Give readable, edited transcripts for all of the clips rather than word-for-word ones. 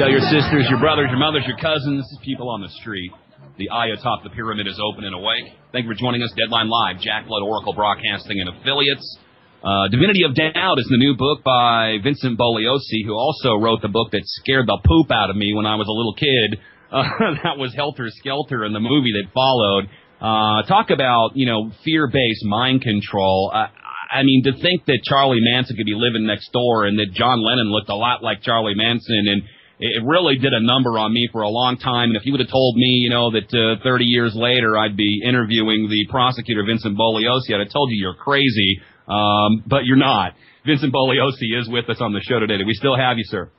Tell your sisters, your brothers, your mothers, your cousins, people on the street. The eye atop the pyramid is open and awake. Thank you for joining us. Deadline Live, Jack Blood Oracle Broadcasting and Affiliates. Divinity of Doubt is the new book by Vincent Bugliosi, who also wrote the book that scared the poop out of me when I was a little kid. That was Helter Skelter, and the movie that followed. Talk about, fear-based mind control. I mean, to think that Charlie Manson could be living next door and that John Lennon looked a lot like Charlie Manson, and it really did a number on me for a long time. And if you would have told me, that 30 years later I'd be interviewing the prosecutor, Vincent Bugliosi, I'd have told you you're crazy. But you're not. Vincent Bugliosi is with us on the show today. Do we still have you, sir?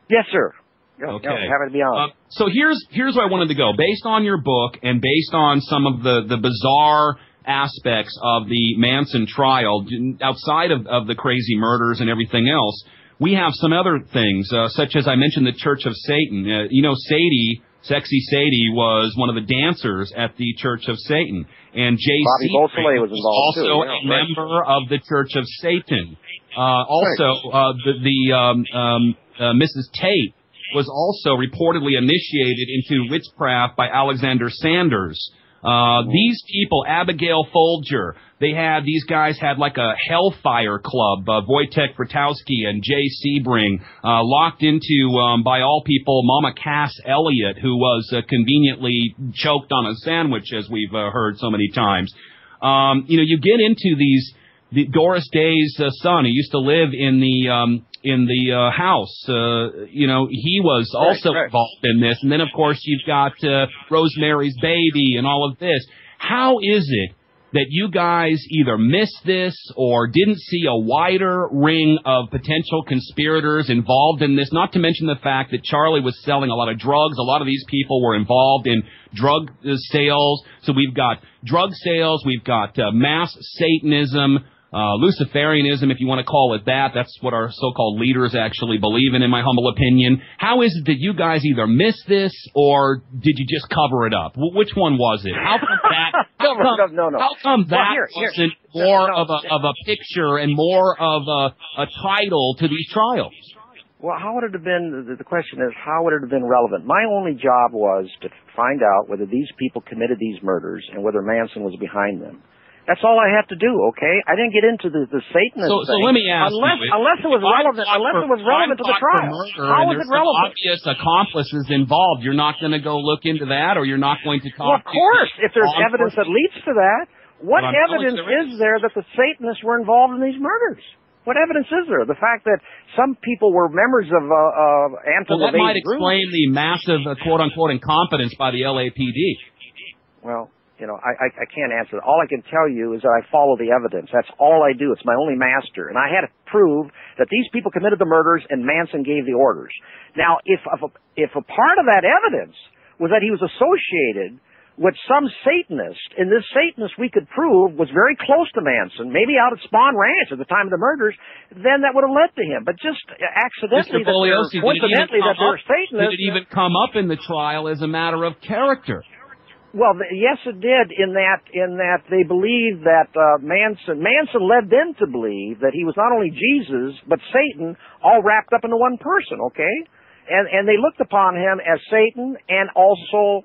Yes, sir. Okay. Happy to be on. So here's where I wanted to go. Based on your book and based on some of the bizarre aspects of the Manson trial, outside of the crazy murders and everything else, we have some other things, such as I mentioned the Church of Satan. Sadie, Sexy Sadie, was one of the dancers at the Church of Satan. And J.C. was involved also a member of the Church of Satan. Mrs. Tate was also reportedly initiated into witchcraft by Alexander Sanders. These people, Abigail Folger, these guys had like a hellfire club, Wojtek Frutowski and Jay Sebring, locked into, by all people, Mama Cass Elliott, who was conveniently choked on a sandwich, as we've heard so many times. You get into Doris Day's son, who used to live in the house, he was also involved in this. And then, of course, you've got Rosemary's Baby and all of this. How is it that you guys either missed this or didn't see a wider ring of potential conspirators involved in this? Not to mention the fact that Charlie was selling a lot of drugs. A lot of these people were involved in drug sales. So we've got drug sales, we've got mass Satanism, Luciferianism, if you want to call it that. That's what our so-called leaders actually believe in my humble opinion. How is it that you guys either missed this or did you just cover it up? Which one was it? How come that? How come that wasn't more of a picture and more of a title to these trials? Well, how would it have been? The question is, how would it have been relevant? My only job was to find out whether these people committed these murders and whether Manson was behind them. That's all I have to do, okay? I didn't get into the Satanist thing. So let me ask unless it was relevant to the trial. How was it relevant? Obvious accomplices involved. You're not going to go look into that, or you're not going to talk. Well, of course, if there's evidence that leads to that. What evidence is there that the Satanists were involved in these murders? What evidence is there? The fact that some people were members of Well, that might explain the massive quote-unquote incompetence by the LAPD. Well, I can't answer that. All I can tell you is that I follow the evidence. That's all I do. It's my only master. And I had to prove that these people committed the murders and Manson gave the orders. Now, if a part of that evidence was that he was associated with some Satanist, and this Satanist we could prove was very close to Manson, maybe out at Spawn Ranch at the time of the murders, then that would have led to him. But just accidentally, coincidentally, that they were Satanists. Did it even come up in the trial as a matter of character? Well, yes, it did. In that they believed that Manson led them to believe that he was not only Jesus but Satan, all wrapped up into one person. Okay, and they looked upon him as Satan and also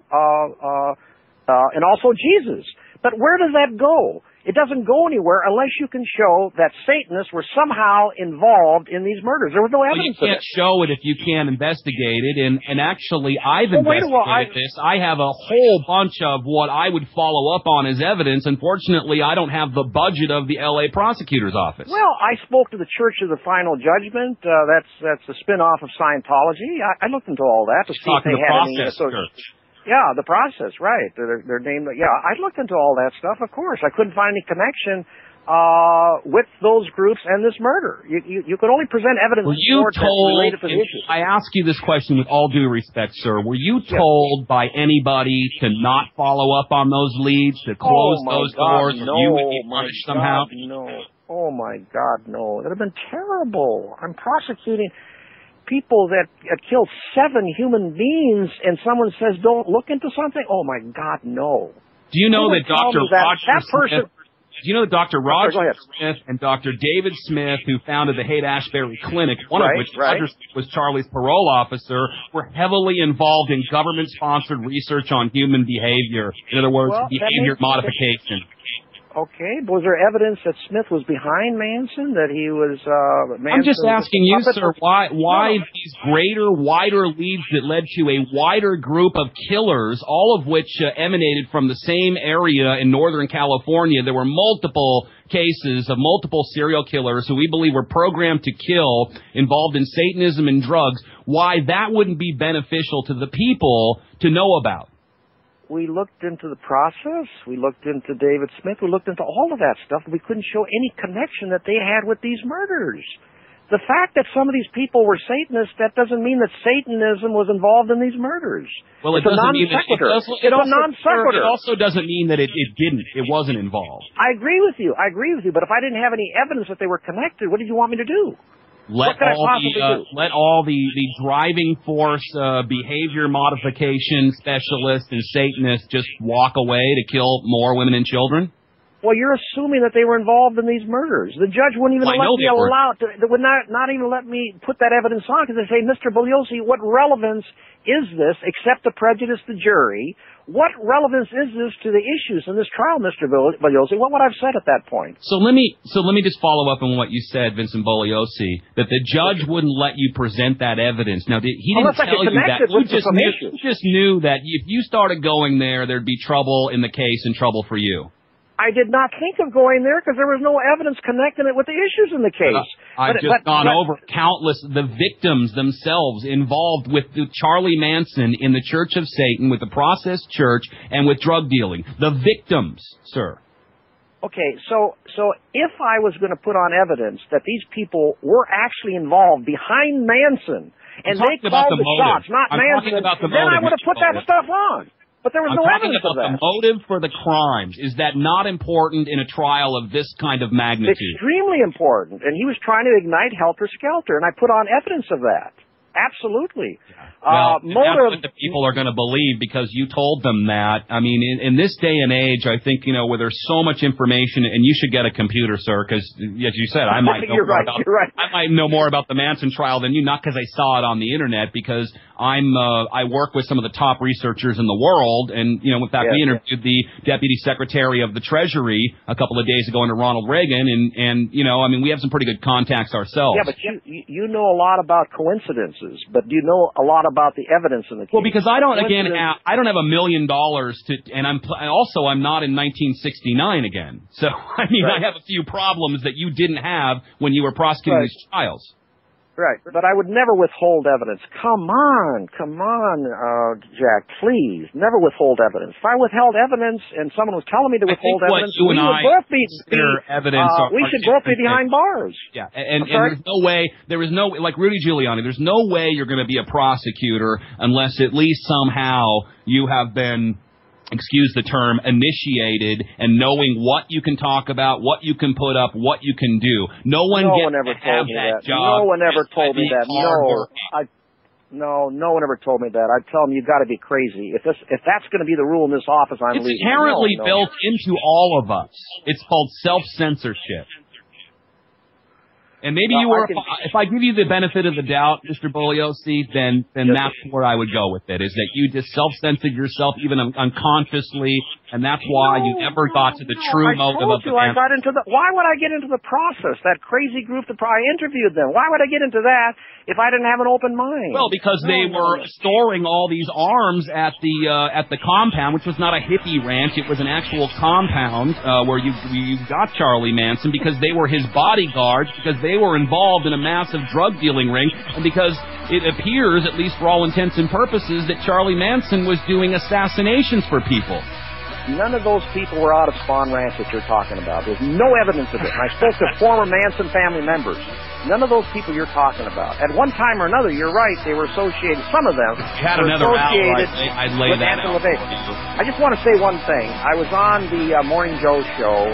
Jesus. But where does that go? It doesn't go anywhere unless you can show that Satanists were somehow involved in these murders. There was no evidence of it. You can't show it if you can't investigate it, and actually I've investigated this. I have a whole bunch of what I would follow up on as evidence. Unfortunately, I don't have the budget of the L.A. prosecutor's office. Well, I spoke to the Church of the Final Judgment. That's a spin-off of Scientology. I looked into all that to see if they had any association. Yeah, the process, right. They're named. Yeah, I looked into all that stuff, of course. I couldn't find any connection with those groups and this murder. You could only present evidence related to the issue. I ask you this question with all due respect, sir. Were you told by anybody to not follow up on those leads, to close those doors, or you would be punished somehow? No. Oh, my God, no. That would have been terrible. I'm prosecuting people that killed 7 human beings, and someone says, don't look into something? Oh, my God, no. Do you know that Dr. Roger Smith... You know, Dr. Roger Go ahead. Smith and Dr. David Smith, who founded the Haight-Ashbury Clinic, one of which Roger Smith was Charlie's parole officer, were heavily involved in government-sponsored research on human behavior. In other words, behavior modification. Okay, but was there evidence that Smith was behind Manson, that he was Manson? I'm just asking you, sir, why these greater, wider leads that led to a wider group of killers, all of which emanated from the same area in Northern California. There were multiple cases of multiple serial killers who we believe were programmed to kill, involved in Satanism and drugs. Why that wouldn't be beneficial to the people to know about? We looked into the process. We looked into David Smith. We looked into all of that stuff. We couldn't show any connection that they had with these murders. The fact that some of these people were Satanists, that doesn't mean that Satanism was involved in these murders. Well, it's a non sequitur. It's a non sequitur. It also doesn't mean that it didn't. It wasn't involved. I agree with you. But if I didn't have any evidence that they were connected, what did you want me to do? Let all the driving force behavior modification specialists and Satanists just walk away to kill more women and children? Well, you're assuming that they were involved in these murders. The judge wouldn't even let me would not even let me put that evidence on, because they say, Mr. Bugliosi, what relevance is this except to prejudice the jury? What relevance is this to the issues in this trial, Mr. Bugliosi? What would I have said at that point? So let me just follow up on what you said, Vincent Bugliosi, that the judge wouldn't let you present that evidence. Now, he didn't tell you that. You just knew that if you started going there, there'd be trouble in the case and trouble for you. I did not think of going there because there was no evidence connecting it with the issues in the case. I've just gone over the victims themselves involved with Charlie Manson in the Church of Satan, with the Process Church, and with drug dealing. The victims, sir. Okay, so if I was going to put on evidence that these people were actually involved behind Manson, and they called the shots, not Manson, then I would have put that stuff on. But there was no evidence of that. The motive for the crimes. Is that not important in a trial of this kind of magnitude? Extremely important. And he was trying to ignite helter-skelter, and I put on evidence of that. Absolutely. Well, that's what the people are going to believe because you told them that. I mean, in this day and age, I think, where there's so much information, and you should get a computer, sir, because, as you said, I might know I might know more about the Manson trial than you, not because I saw it on the Internet, because I work with some of the top researchers in the world, and, in fact, we interviewed the Deputy Secretary of the Treasury a couple of days ago under Ronald Reagan, and we have some pretty good contacts ourselves. Yeah, but you know a lot about coincidences, but do you know a lot about the evidence in the case? Well, because I don't have $1 million and I'm not in 1969 again. So, I have a few problems that you didn't have when you were prosecuting these trials. Right, but I would never withhold evidence. Come on, Jack, please, never withhold evidence. If I withheld evidence and someone was telling me to withhold evidence, we would both be behind bars. Yeah, and there is no, like Rudy Giuliani, there's no way you're going to be a prosecutor unless at least somehow you have been, excuse the term, initiated and knowing what you can talk about, what you can put up, what you can do. No one ever told me that. No one ever told me that. No one ever told me that. I'd tell them, you've got to be crazy. If that's going to be the rule in this office, I'm leaving. It's inherently built into all of us. It's called self-censorship. And maybe if I give you the benefit of the doubt, Mr. Bugliosi, then that's where I would go with it, is that you just self-censored yourself even unconsciously, and that's why you never got to the true motive of the man. Why would I get into the process? That crazy group that probably interviewed them. Why would I get into that if I didn't have an open mind? Well, because they were storing all these arms at the compound, which was not a hippie ranch. It was an actual compound where you got Charlie Manson, because they were his bodyguards, because they were involved in a massive drug dealing ring, and because it appears, at least for all intents and purposes, that Charlie Manson was doing assassinations for people. None of those people were out of Spawn Ranch that you're talking about. There's no evidence of it. And I spoke to former Manson family members. None of those people you're talking about. At one time or another, you're right, they were associated, some of them were associated with Anthony LaVey. I just want to say one thing. I was on the Morning Joe show,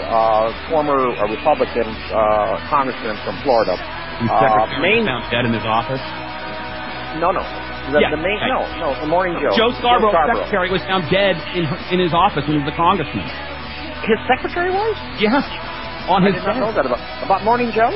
former Republican congressman from Florida. Found dead in his office? No. The Morning Joe. Joe Scarborough, secretary, was found dead in his office when he was a congressman. his secretary was? Yeah, on his I did not know that about Morning Joe.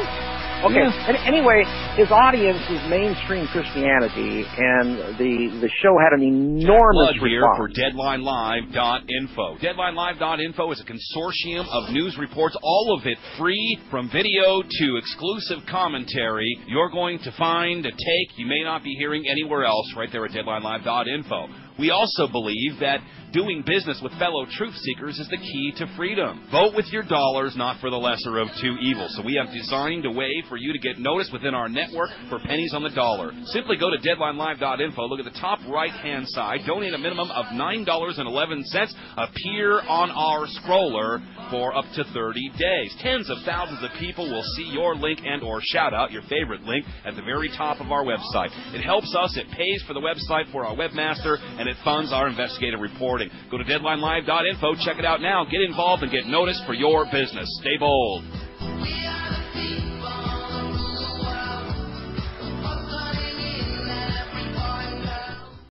Okay. Yeah. Anyway, his audience is mainstream Christianity, and the show had an enormous Plug here response. for DeadlineLive.info. DeadlineLive.info is a consortium of news reports, all of it free, from video to exclusive commentary. You're going to find a take you may not be hearing anywhere else right there at DeadlineLive.info. We also believe that doing business with fellow truth seekers is the key to freedom. Vote with your dollars, not for the lesser of two evils. So we have designed a way for you to get noticed within our network for pennies on the dollar. Simply go to DeadlineLive.info, look at the top right-hand side, donate a minimum of $9.11, appear on our scroller for up to 30 days. Tens of thousands of people will see your link and or shout out your favorite link at the very top of our website. It helps us, it pays for the website for our webmaster, and it funds our investigative reporting. Go to DeadlineLive.info, check it out now, get involved, and get noticed for your business. Stay bold.